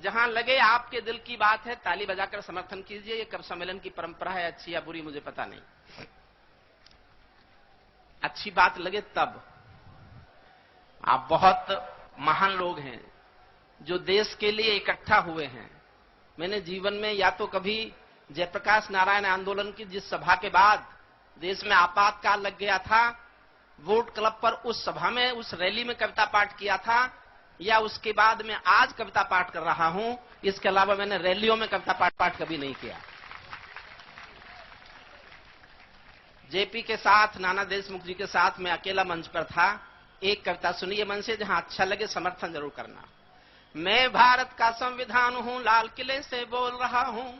जहां लगे आपके दिल की बात है, ताली बजाकर समर्थन कीजिए। ये कब सम्मेलन की परंपरा है, अच्छी या बुरी मुझे पता नहीं। अच्छी बात लगे तब। आप बहुत महान लोग हैं जो देश के लिए इकट्ठा हुए हैं। मैंने जीवन में या तो कभी जयप्रकाश नारायण आंदोलन की जिस सभा के बाद देश में आपातकाल लग गया था, वोट क्लब पर उस सभा में, उस रैली में कविता पाठ किया था, या उसके बाद में आज कविता पाठ कर रहा हूं। इसके अलावा मैंने रैलियों में कविता पाठ कभी नहीं किया। जेपी के साथ, नाना देशमुख जी के साथ मैं अकेला मंच पर था। एक कविता सुनिए मन से, जहां अच्छा लगे समर्थन जरूर करना। मैं भारत का संविधान हूं, लाल किले से बोल रहा हूं।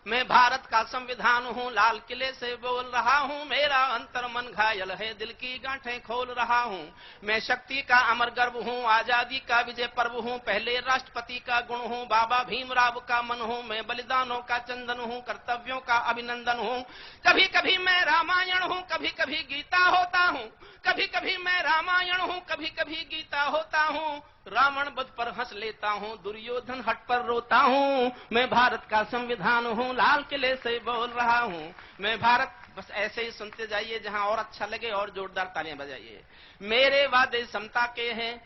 मैं भारत का संविधान हूं, लाल किले से बोल रहा हूं। मेरा अंतर मन घायल है, दिल की गांठें खोल रहा हूं। मैं शक्ति का अमर गर्व हूं, आजादी का विजय पर्व हूं। पहले राष्ट्रपति का गुण हूं, बाबा भीमराव का मन हूं। मैं बलिदानों का चंदन हूं, कर्तव्यों का अभिनंदन हूं। कभी कभी मैं रामायण हूं, कभी कभी गीता होता हूं। कभी कभी मैं रामायण हूं, कभी कभी गीता होता हूं। रावण वध पर हंस लेता हूं, दुर्योधन हट पर रोता हूं। मैं भारत का संविधान हूं, लाल किले से बोल रहा हूं। मैं भारत, बस ऐसे ही सुनते जाइए, जहां और अच्छा लगे और जोरदार तालियां बजाइए। मेरे वादे समता के हैं,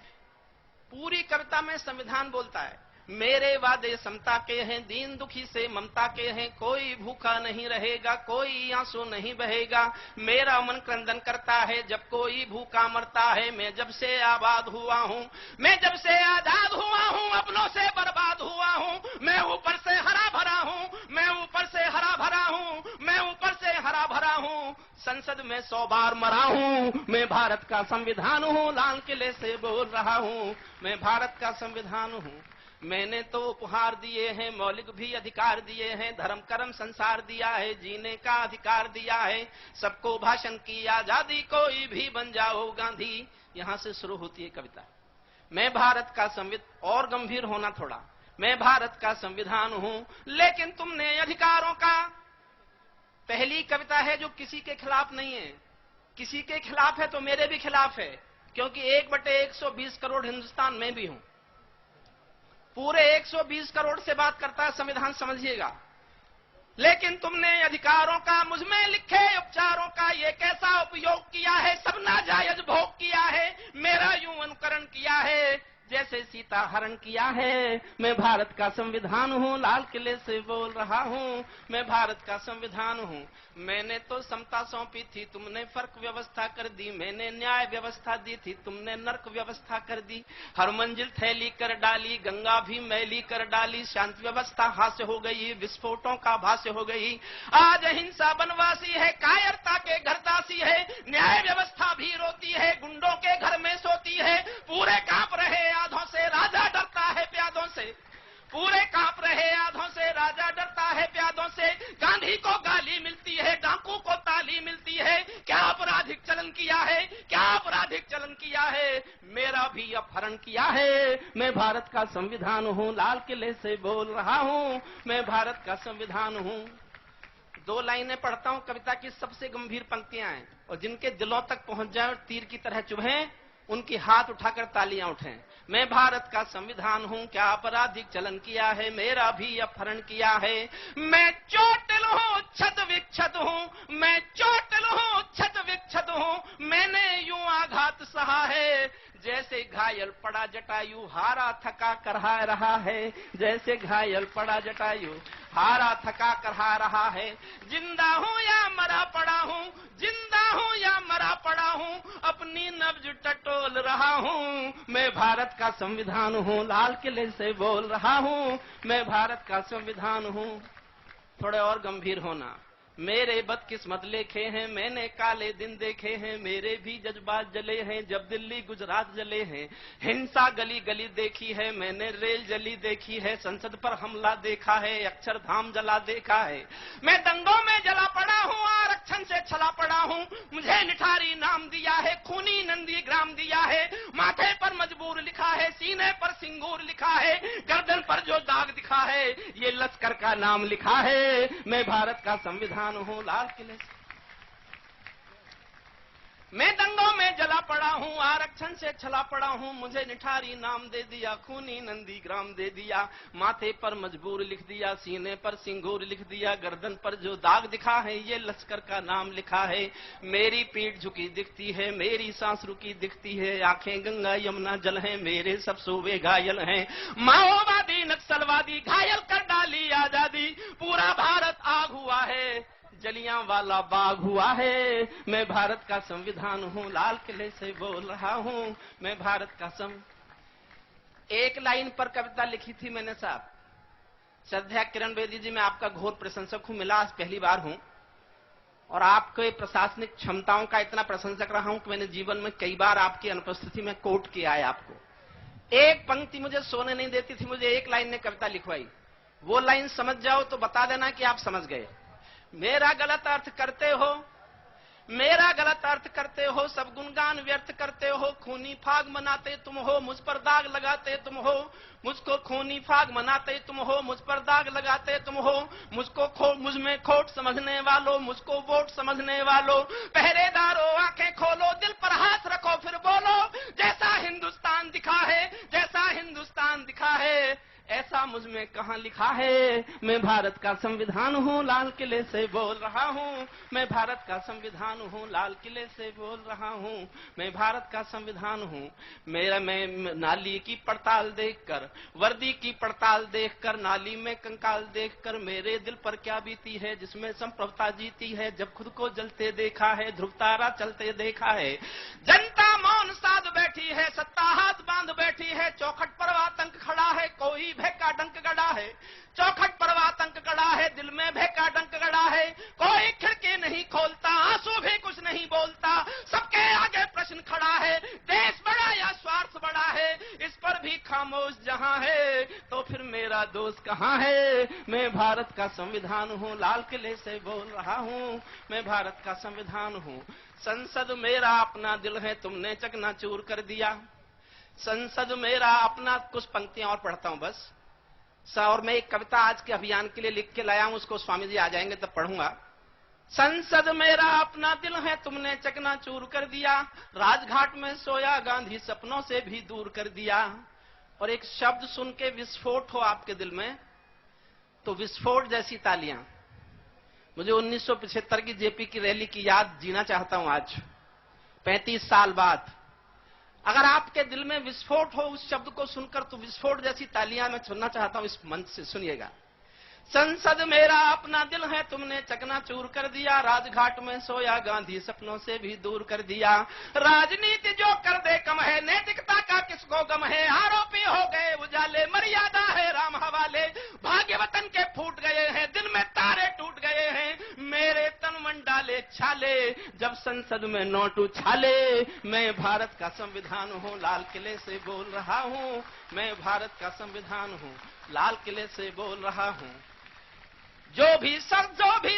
पूरी कविता में संविधान बोलता है। मेरे वादे समता के हैं, दीन दुखी से ममता के हैं। कोई भूखा नहीं रहेगा, कोई आंसू नहीं बहेगा। मेरा मन क्रंदन करता है जब कोई भूखा मरता है। मैं जब से आबाद हुआ हूं, मैं जब से आजाद हुआ हूं, अपनों से बर्बाद हुआ हूं। मैं ऊपर से हरा भरा हूं, मैं ऊपर से हरा भरा हूं, मैं ऊपर से हरा भरा हूं। संसद में 100 बार मरा हूं। मैं भारत का संविधान हूं, लाल किले से बोल रहा हूं। मैं भारत का संविधान हूं। मैंने तो उपहार दिए हैं, मौलिक भी अधिकार दिए हैं। धर्म कर्म संसार दिया है, जीने का अधिकार दिया है। सबको भाषण की आजादी, कोई भी बन जाओ गांधी। यहां से शुरू होती है कविता। मैं भारत का संविधान, और गंभीर होना थोड़ा। मैं भारत का संविधान हूं, लेकिन तुमने अधिकारों का। पहली कविता है जो किसी के खिलाफ नहीं है। किसी के खिलाफ है तो मेरे भी खिलाफ है, क्योंकि 1/120 करोड़ हिंदुस्तान में भी हूं। पूरे 120 करोड़ से बात करता है संविधान, समझिएगा। लेकिन तुमने अधिकारों का मुझ में लिखे उपचारों का ये कैसा उपयोग किया है। सब नाजायज भोग किया है, मेरा यूं अनुकरण किया है जैसे सीता हरण किया है। मैं भारत का संविधान हूं, लाल किले से बोल रहा हूं। मैं भारत का संविधान हूं। मैंने तो समता सौंपी थी, तुमने फर्क व्यवस्था कर दी। मैंने न्याय व्यवस्था दी थी, तुमने नर्क व्यवस्था कर दी। हर मंजिल थैली कर डाली, गंगा भी मैली कर डाली। शांति व्यवस्था हास्य हो गई, विस्फोटों का भाष्य हो गई। आज अहिंसा बनवासी है, कायरता के घरदासी है। न्याय व्यवस्था भी रोती है, गुंडों के घर में सोती है। पूरे कांप रहे आधों से, राजा डरता है प्यादों से। पूरे कांप रहे आधों से, राजा डरता है प्यादों से। गांधी को गाली मिलती है, डाकू को ताली मिलती है। क्या आपराधिक चलन किया है, क्या आपराधिक चलन किया है। मेरा भी अपहरण किया है। मैं भारत का संविधान हूं, लाल किले से बोल रहा हूं। मैं भारत का संविधान हूं। 2 लाइनें पढ़ता हूं, कविता की सबसे गंभीर पंक्तियां हैं, और जिनके दिलों तक पहुंच जाए और तीर की तरह चुभें, उनकी हाथ उठाकर तालियां उठें। मैं भारत का संविधान हूं, क्या आपराधिक चलन किया है। मेरा भी अपहरण किया है। मैं चोटिल हूं, क्षत विक्षत हूं। मैं चोटिल हूं, क्षत विक्षत हूं। मैंने यूं आघात सहा है जैसे घायल पड़ा जटायु, हारा थका करहा रहा है। जैसे घायल पड़ा जटायु, हारा थका करहा रहा है। जिंदा हूं या मरा पड़ा हूं, जिंदा हूं या मरा पड़ा हूं। अपनी नब्ज टटोल रहा हूं। मैं भारत का संविधान हूं, लाल किले से बोल रहा हूं। मैं भारत का संविधान हूं। थोड़े और गंभीर होना। मेरे बदकिस्मत लेखे हैं, मैंने काले दिन देखे हैं। मेरे भी जज्बात जले हैं जब दिल्ली गुजरात जले हैं। हिंसा गली गली देखी है, मैंने रेल जली देखी है। संसद पर हमला देखा है, अक्षरधाम जला देखा है। मैं दंगों में जला पड़ा हूं, आरक्षण से छला पड़ा हूं। मुझे निठारी नाम दिया है, खूनी नंदी ग्राम दिया है। माथे पर मजबूर लिखा है, सीने पर सिंगूर लिखा है। गर्दन पर जो दाग दिखा है, ये लश्कर का नाम लिखा है। मैं भारत का संविधान हूं, लाल किले से। मैं दंगों में जला पड़ा हूँ, आरक्षण से छला पड़ा हूँ, मुझे निठारी नाम दे दिया, खूनी नंदी ग्राम दे दिया, माथे पर मजबूर लिख दिया, सीने पर सिंगूर लिख दिया, गर्दन पर जो दाग दिखा है ये लश्कर का नाम लिखा है। मेरी पीठ झुकी दिखती है, मेरी सांस रुकी दिखती है, आंखें गंगा यमुना जल हैं, मेरे सब सूबे घायल हैं। माओवादी नक्सलवादी घायल कर डाली आजादी, पूरा भारत आग हुआ है, जलियांवाला बाग हुआ है। मैं भारत का संविधान हूँ, लाल किले से बोल रहा हूँ, मैं भारत का एक लाइन पर कविता लिखी थी मैंने साहब। श्रद्धा किरण बेदी जी, मैं आपका घोर प्रशंसक हूं, मिला आज पहली बार हूं, और आपके प्रशासनिक क्षमताओं का इतना प्रशंसक रहा हूं कि मैंने जीवन में कई बार आपकी अनुपस्थिति में कोट किया है आपको। एक पंक्ति मुझे सोने नहीं देती थी, मुझे एक लाइन ने कविता लिखवाई। वो लाइन समझ जाओ तो बता देना कि आप समझ गए। मेरा गलत अर्थ करते हो, मेरा गलत अर्थ करते हो, सब गुणगान व्यर्थ करते हो, खूनी फाग मनाते तुम हो, मुझ पर दाग लगाते तुम हो, मुझको खूनी फाग मनाते तुम हो, मुझ पर दाग लगाते तुम हो, मुझ में खोट समझने वालों, मुझको वोट समझने वालों, पहरेदारों आंखें खोलो, दिल पर हाथ रखो फिर बोलो, जैसा हिंदुस्तान दिखा है, जैसा हिंदुस्तान दिखा है, ऐसा मुझ में कहां लिखा है। मैं भारत का संविधान हूं, लाल किले से बोल रहा हूं, मैं भारत का संविधान हूं, लाल किले से बोल रहा हूं, मैं भारत का संविधान हूं। मैं नाली की पड़ताल देखकर, वर्दी की पड़ताल देखकर, नाली में कंकाल देखकर मेरे दिल पर क्या बीती है, जिसमें संप्रभुता जीती है, जब खुद को जलते देखा है, ध्रुव तारा चलते देखा है, जनता मौन साध बैठी है, सत्ता हाथ बांध बैठी है, चौखट पर आतंक खड़ा है, कोई भय का डंक गड़ा है, चौखट पर आतंक गड़ा है, दिल में भय का डंक गड़ा है, कोई खिड़की नहीं खोलता, आंसू भी कुछ नहीं बोलता, सबके आगे प्रश्न खड़ा है, देश बड़ा या स्वार्थ बड़ा है, इस पर भी खामोश जहां है, तो फिर मेरा दोस्त कहां है। मैं भारत का संविधान हूं, लाल किले से बोल रहा हूं, मैं भारत का संविधान हूं। संसद मेरा अपना दिल है, तुमने चकनाचूर कर दिया, संसद मेरा अपना। कुछ पंक्तियां और पढ़ता हूं बस। और मैं एक कविता आज के अभियान के लिए लिख के लाया हूं, उसको स्वामी जी आ जाएंगे तब पढ़ूंगा। संसद मेरा अपना दिल है, तुमने चकनाचूर कर दिया, राजघाट में सोया गांधी सपनों से भी दूर कर दिया। और एक शब्द सुन के विस्फोट हो आपके दिल में, तो विस्फोट जैसी तालियां। मुझे 1975 की जेपी की रैली की याद जीना चाहता हूं आज, 35 साल बाद। अगर आपके दिल में विस्फोट हो उस शब्द को सुनकर, तो विस्फोट जैसी तालियां मैं सुनना चाहता हूं इस मंच से, सुनिएगा। संसद मेरा अपना दिल है, तुमने चकनाचूर कर दिया, राजघाट में सोया गांधी सपनों से भी दूर कर दिया। राजनीति जो कर दे कम है, नैतिकता का किसको गम है, आरोपी हो गए उजाले, मर्यादा है राम हवाले, भाग्य वतन के फूट गए हैं, दिल में तारे टूट गए हैं, मेरे तन मन डाले छाले, जब संसद में नोट उछाले। मैं भारत का संविधान हूँ, लाल किले से बोल रहा हूँ, मैं भारत का संविधान हूँ, लाल किले से बोल रहा हूँ। जो भी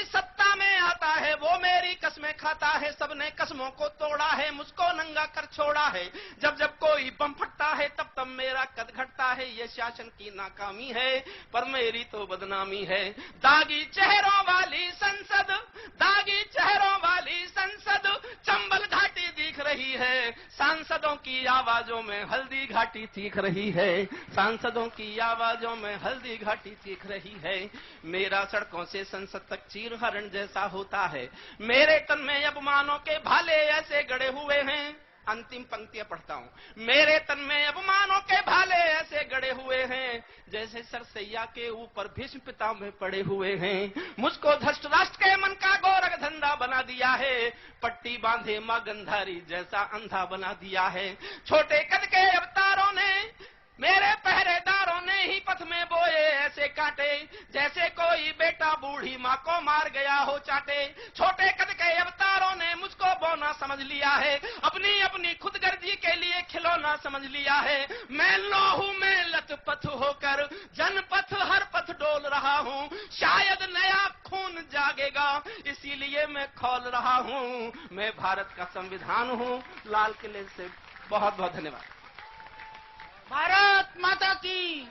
सत्ता में आता है वो मेरी कसमें खाता है, सबने कसमों को तोड़ा है, मुझको नंगा कर छोड़ा है, जब जब कोई बम फटता है तब तब मेरा कद घटता है, ये शासन की नाकामी है पर मेरी तो बदनामी है। दागी चेहरों वाली संसद, दागी चेहरों वाली संसद, चंबल घाटी दिख रही है, सांसदों की आवाजों में हल्दी घाटी चीख रही है, सांसदों की आवाजों में हल्दी घाटी चीख रही है। मेरा सड़कों से संसद तक चीर हरण जैसा होता है, मेरे तन में अपमानों के भाले ऐसे गड़े हुए हैं। अंतिम पंक्तियां पढ़ता हूं। मेरे तन में अपमानों के भाले ऐसे गड़े हुए हैं, जैसे सरसैया के ऊपर भीष्म पितामह पड़े हुए हैं। मुझको धृष्ट राष्ट्र के मन का गोरख धंधा बना दिया है, पट्टी बांधे मां गंधारी जैसा अंधा बना दिया है। छोटे कद के अवतारों ने, मेरे पहरेदारों ने ही पथ में बोए ऐसे कांटे, जैसे कोई बेटा बूढ़ी माँ को मार गया हो चाटे। छोटे कद के अवतारों ने मुझको बौना समझ लिया है, अपनी अपनी खुदगर्जी के लिए खिलौना समझ लिया है। मैं लोहू में लथपथ होकर जनपथ हर पथ डोल रहा हूँ, शायद नया खून जागेगा इसीलिए मैं खौल रहा हूँ। मैं भारत का संविधान हूँ, लाल किले से। बहुत बहुत धन्यवाद। भारत माता की